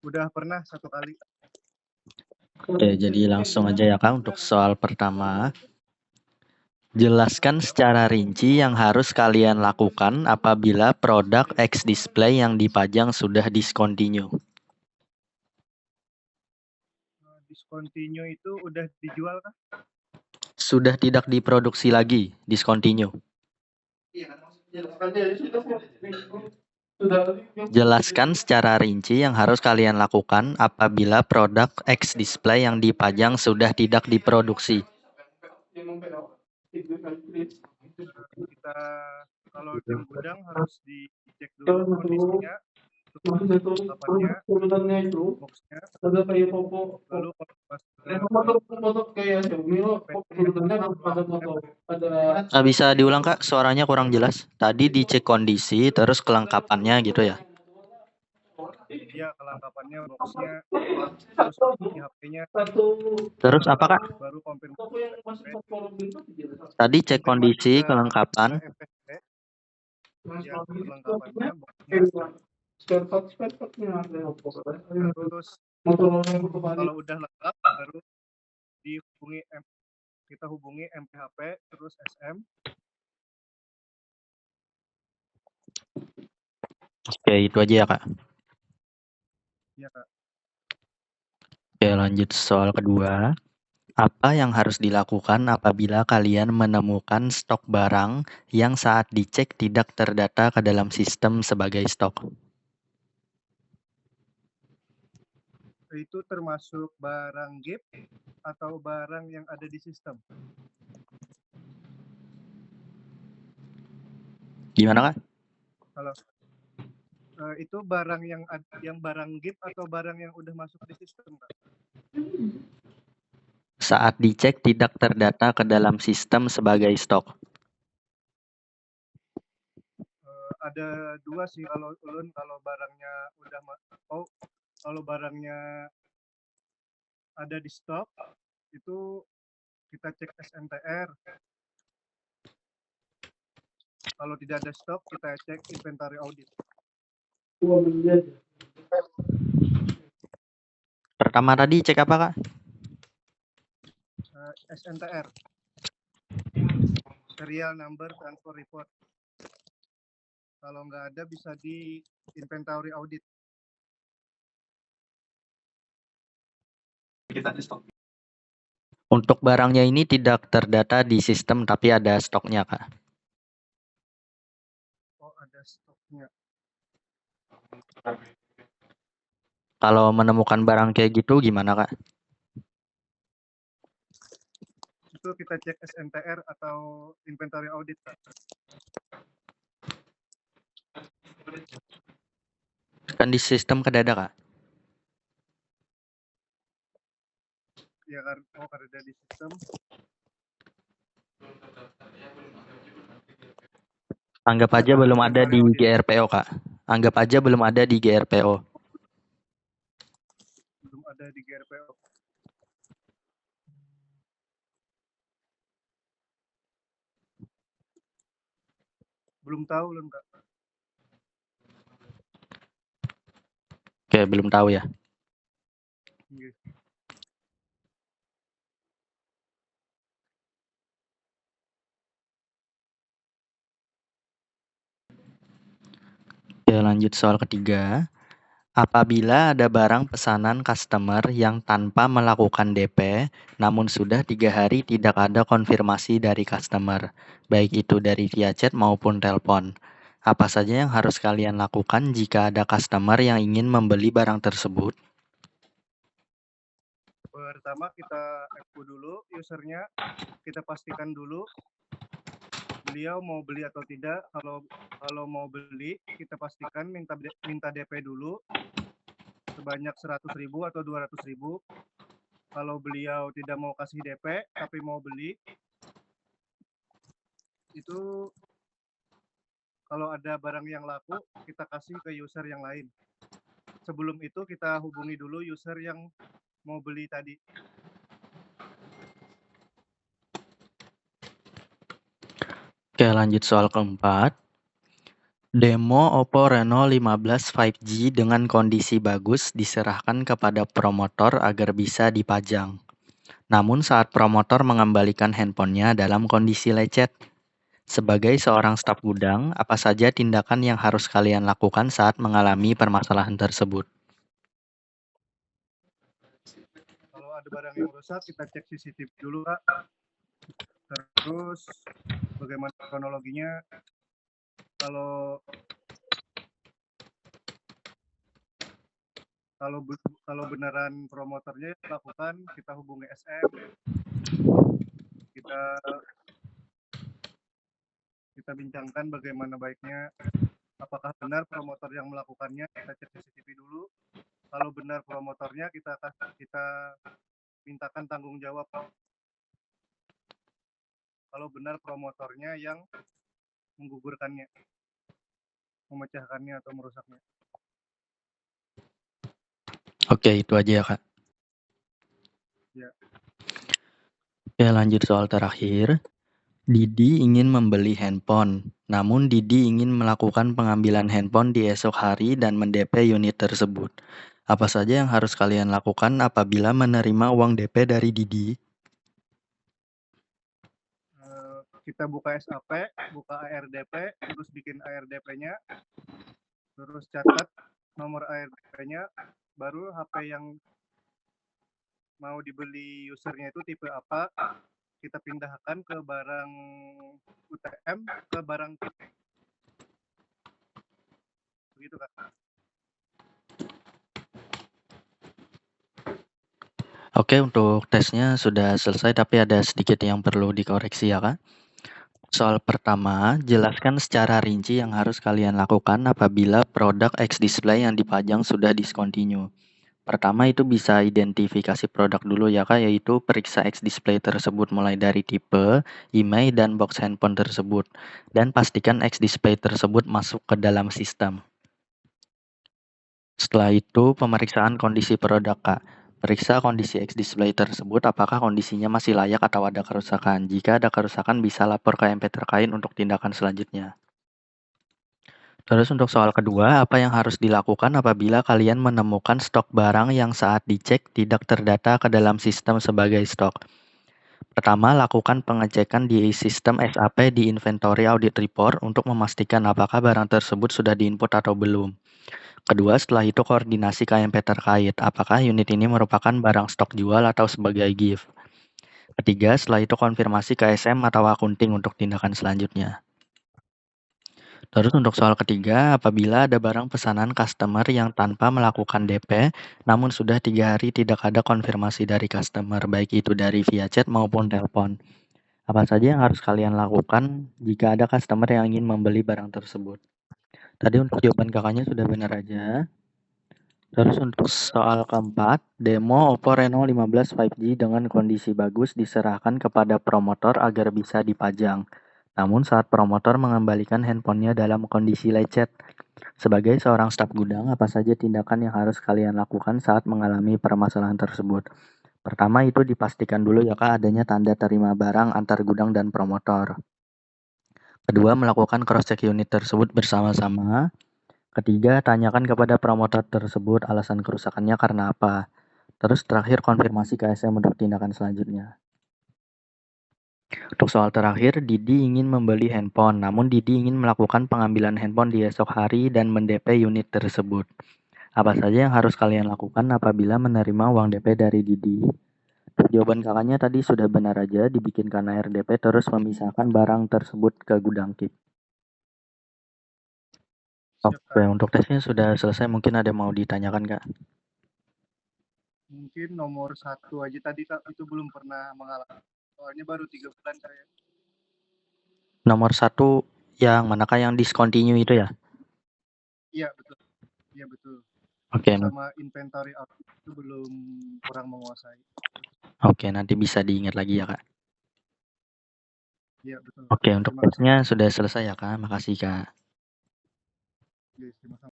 Udah pernah 1 kali. Oke, jadi langsung aja ya Kak untuk soal pertama. Jelaskan secara rinci yang harus kalian lakukan apabila produk X display yang dipajang sudah discontinue. Discontinue itu udah dijual kah? Sudah tidak diproduksi lagi, discontinue. Jelaskan secara rinci yang harus kalian lakukan apabila produk X display yang dipajang sudah tidak diproduksi. Kita kalau tim gudang harus dicek dulu kondisinya, kelengkapannya, boxnya, lalu kalau pas Bisa diulang Kak, suaranya kurang jelas. Tadi dicek kondisi, terus kelengkapannya gitu ya. ya kelengkapannya, boxnya, terus kondisi HP-nya, Terus apa Kak? baru konfirmasi HP. Tadi cek kondisi, Konfirmasi kelengkapan. ke FSP, ya kelengkapannya, boxnya, terus kalau udah lengkap baru kita hubungi MPHP terus SM. Oke, itu aja ya Kak. Ya Kak. Oke, lanjut soal kedua. Apa yang harus dilakukan apabila kalian menemukan stok barang yang saat dicek tidak terdata ke dalam sistem sebagai stok? Itu termasuk barang gift atau barang yang ada di sistem? Gimana Kak? Kalau itu barang yang barang gift atau barang yang udah masuk di sistem Kak? Saat dicek tidak terdata ke dalam sistem sebagai stok. Ada 2 sih kalau ulun, kalau barangnya udah kalau barangnya ada di stok itu kita cek SNTR. Kalau tidak ada stok kita cek inventory audit. Pertama tadi cek apa Kak? SNTR, serial number transfer report. Kalau nggak ada bisa di inventory audit. Untuk barangnya ini tidak terdata di sistem tapi ada stoknya Kak. Oh, ada stoknya. Kalau menemukan barang kayak gitu gimana Kak? Itu kita cek SNTR atau inventory audit Kak. Kan di sistem kedada Kak. Ya karena ada di sistem. Anggap aja belum ada di GRPO Kak. Anggap aja belum ada di GRPO. Belum ada di GRPO. Belum tahu loh Kak. Oke, belum tahu ya. Yes. Oke, lanjut soal ketiga. Apabila ada barang pesanan customer yang tanpa melakukan DP, namun sudah 3 hari tidak ada konfirmasi dari customer, baik itu dari via chat maupun telepon. Apa saja yang harus kalian lakukan jika ada customer yang ingin membeli barang tersebut? Pertama kita FQ dulu usernya, kita pastikan dulu beliau mau beli atau tidak. Kalau mau beli kita pastikan minta DP dulu sebanyak 100.000 atau 200.000. Kalau beliau tidak mau kasih DP tapi mau beli, itu kalau ada barang yang laku kita kasih ke user yang lain. Sebelum itu kita hubungi dulu user yang mau beli tadi. Oke, lanjut soal keempat. Demo Oppo Reno 15 5G dengan kondisi bagus diserahkan kepada promotor agar bisa dipajang. Namun saat promotor mengembalikan handphonenya dalam kondisi lecet. Sebagai seorang staf gudang, apa saja tindakan yang harus kalian lakukan saat mengalami permasalahan tersebut? Kalau ada barang yang rusak, kita cek CCTV dulu, Kak. Terus bagaimana kronologinya? Kalau kalau beneran promotornya lakukan, kita hubungi SM, kita bincangkan bagaimana baiknya. Apakah benar promotor yang melakukannya? Kita cek CCTV dulu. Kalau benar promotornya, kita mintakan tanggung jawab. Kalau benar promotornya yang menggugurkannya, memecahkannya atau merusaknya. Oke, itu aja ya, Kak. Ya. Oke, lanjut soal terakhir. Didi ingin membeli handphone, namun Didi ingin melakukan pengambilan handphone di esok hari dan mendp unit tersebut. Apa saja yang harus kalian lakukan apabila menerima uang DP dari Didi? Kita buka SAP, buka ARDP, terus bikin ARDP-nya, terus catat nomor ARDP-nya, baru HP yang mau dibeli usernya itu tipe apa, kita pindahkan ke barang UTM, ke barang tip. Begitu, Kak. Oke, untuk tesnya sudah selesai, tapi ada sedikit yang perlu dikoreksi ya, Kak. Soal pertama, jelaskan secara rinci yang harus kalian lakukan apabila produk X-Display yang dipajang sudah discontinue. Pertama itu bisa identifikasi produk dulu ya Kak, yaitu periksa X-Display tersebut mulai dari tipe, IMEI, dan box handphone tersebut. Dan pastikan X-Display tersebut masuk ke dalam sistem. Setelah itu, pemeriksaan kondisi produk Kak. Periksa kondisi X-Display tersebut apakah kondisinya masih layak atau ada kerusakan. Jika ada kerusakan bisa lapor ke MP terkait untuk tindakan selanjutnya. Terus untuk soal kedua, apa yang harus dilakukan apabila kalian menemukan stok barang yang saat dicek tidak terdata ke dalam sistem sebagai stok? Pertama, lakukan pengecekan di sistem SAP di Inventory Audit Report untuk memastikan apakah barang tersebut sudah diinput atau belum. Kedua, setelah itu koordinasi KMP terkait, apakah unit ini merupakan barang stok jual atau sebagai gift. Ketiga, setelah itu konfirmasi ke SM atau akunting untuk tindakan selanjutnya. Terus untuk soal ketiga, apabila ada barang pesanan customer yang tanpa melakukan DP, namun sudah 3 hari tidak ada konfirmasi dari customer, baik itu dari via chat maupun telepon. Apa saja yang harus kalian lakukan jika ada customer yang ingin membeli barang tersebut? Tadi untuk jawaban kakaknya sudah benar aja. Terus untuk soal keempat, demo Oppo Reno 15 5G dengan kondisi bagus diserahkan kepada promotor agar bisa dipajang. Namun saat promotor mengembalikan handphonenya dalam kondisi lecet. Sebagai seorang staf gudang, apa saja tindakan yang harus kalian lakukan saat mengalami permasalahan tersebut? Pertama itu dipastikan dulu ya Kak adanya tanda terima barang antar gudang dan promotor. Kedua, melakukan cross-check unit tersebut bersama-sama. Ketiga, tanyakan kepada promotor tersebut alasan kerusakannya karena apa. Terus terakhir konfirmasi ke SM untuk tindakan selanjutnya. Untuk soal terakhir, Didi ingin membeli handphone, namun Didi ingin melakukan pengambilan handphone di esok hari dan mendp unit tersebut. Apa saja yang harus kalian lakukan apabila menerima uang DP dari Didi? Jawaban kakaknya tadi sudah benar aja, dibikinkan ARDP terus memisahkan barang tersebut ke gudang KIP. Oke, untuk tesnya sudah selesai, mungkin ada mau ditanyakan Kak? Mungkin nomor 1 aja tadi Kak, itu belum pernah mengalami. Soalnya baru 3 bulan saya. Nomor 1 yang manakah yang discontinue itu ya? Iya betul. Iya betul. Oke. Sama inventory output itu belum kurang menguasai. Oke, nanti bisa diingat lagi ya Kak. Iya betul. Oke, untuk tesnya sudah selesai ya Kak. Makasih Kak. Yes, terima kasih.